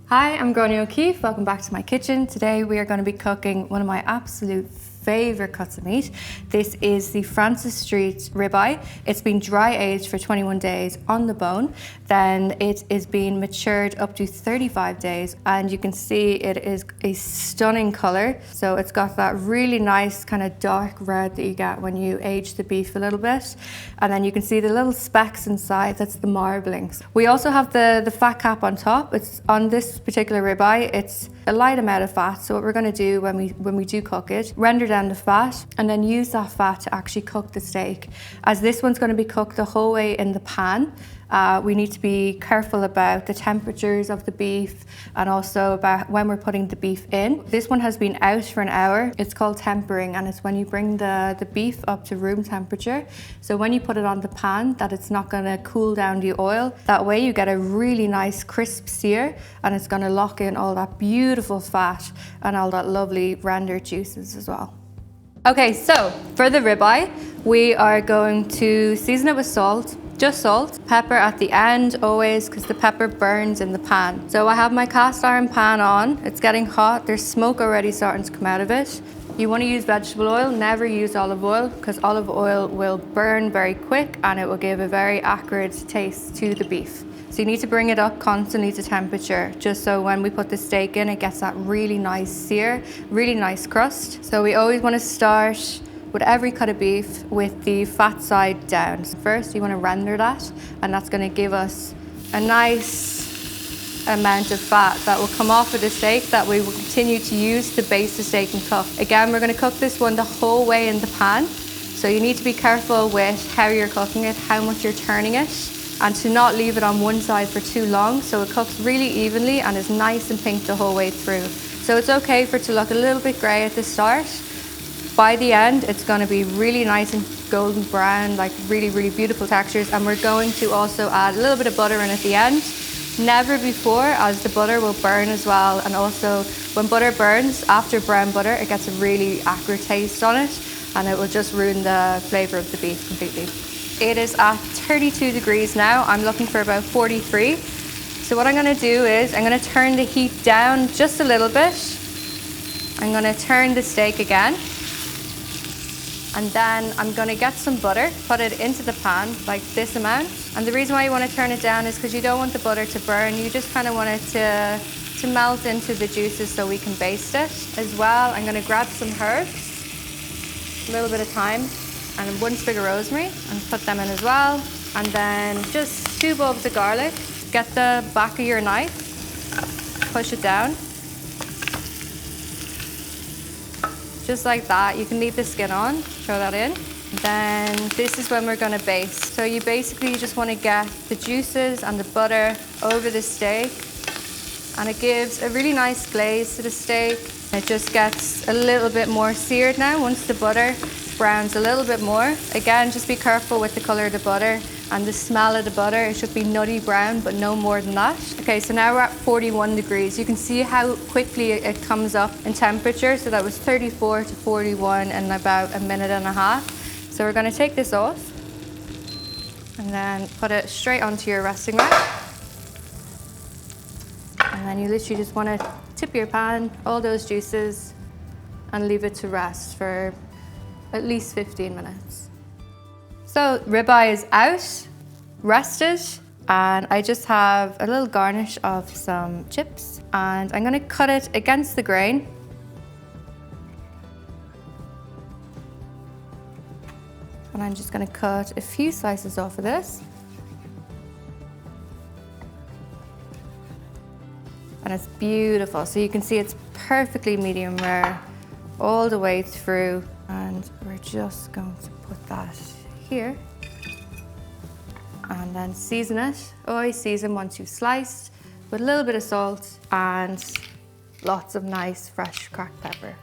Hi, I'm Grainne O'Keefe. Welcome back to my kitchen. Today we are going to be cooking one of my absolute favourite cuts of meat. This is the Francis Street ribeye. It's been dry aged for 21 days on the bone. Then it is being matured up to 35 days, and you can see it is a stunning colour. So it's got that really nice kind of dark red that you get when you age the beef a little bit. And then you can see the little specks inside, that's the marblings. We also have the fat cap on top. It's on this particular ribeye, it's a light amount of fat. So what we're going to do when we do cook it, render down the fat and then use that fat to actually cook the steak. As this one's going to be cooked the whole way in the pan, we need to be careful about the temperatures of the beef and also about when we're putting the beef in. This one has been out for an hour. It's called tempering, and it's when you bring the beef up to room temperature. So when you put it on the pan, that it's not going to cool down the oil. That way you get a really nice crisp sear, and it's going to lock in all that beautiful fat and all that lovely rendered juices as well. Okay, so for the ribeye, we are going to season it with salt. Just salt, pepper at the end always, because the pepper burns in the pan. So I have my cast iron pan on, it's getting hot, there's smoke already starting to come out of it. You want to use vegetable oil, never use olive oil, because olive oil will burn very quick and it will give a very acrid taste to the beef. So you need to bring it up constantly to temperature, just so when we put the steak in, it gets that really nice sear, really nice crust. So we always want to start with every cut of beef with the fat side down. So first you want to render that, and that's going to give us a nice amount of fat that will come off of the steak that we will continue to use to baste the steak and cook. Again, we're going to cook this one the whole way in the pan, so you need to be careful with how you're cooking it, how much you're turning it, and to not leave it on one side for too long so it cooks really evenly and is nice and pink the whole way through. So it's okay for it to look a little bit grey at the start. By the end, it's going to be really nice and golden brown, like really, really beautiful textures. And we're going to also add a little bit of butter in at the end. Never before, as the butter will burn as well. And also when butter burns, after brown butter, it gets a really acrid taste on it, and it will just ruin the flavour of the beef completely. It is at 32 degrees now. I'm looking for about 43. So what I'm going to do is I'm going to turn the heat down just a little bit. I'm going to turn the steak again. And then I'm going to get some butter, put it into the pan, like this amount. And the reason why you want to turn it down is because you don't want the butter to burn. You just kind of want it to melt into the juices so we can baste it. As well, I'm going to grab some herbs, a little bit of thyme, and 1 sprig of rosemary, and put them in as well. And then just 2 bulbs of garlic. Get the back of your knife, push it down. Just like that. You can leave the skin on, throw that in. Then this is when we're going to baste. So you just want to get the juices and the butter over the steak, and it gives a really nice glaze to the steak. It just gets a little bit more seared now once the butter browns a little bit more. Again, just be careful with the color of the butter and the smell of the butter. It should be nutty brown, but no more than that. Okay, so now we're at 41 degrees. You can see how quickly it comes up in temperature. So that was 34 to 41 in about a minute and a half. So we're going to take this off and then put it straight onto your resting rack. And then you literally just want to tip your pan, all those juices, and leave it to rest for at least 15 minutes. So ribeye is out, rested, and I just have a little garnish of some chips, and I'm going to cut it against the grain. And I'm just going to cut a few slices off of this. And it's beautiful. So you can see it's perfectly medium rare all the way through. And we're just going to put that here. And then season it. Always season once you've sliced with a little bit of salt and lots of nice fresh cracked pepper.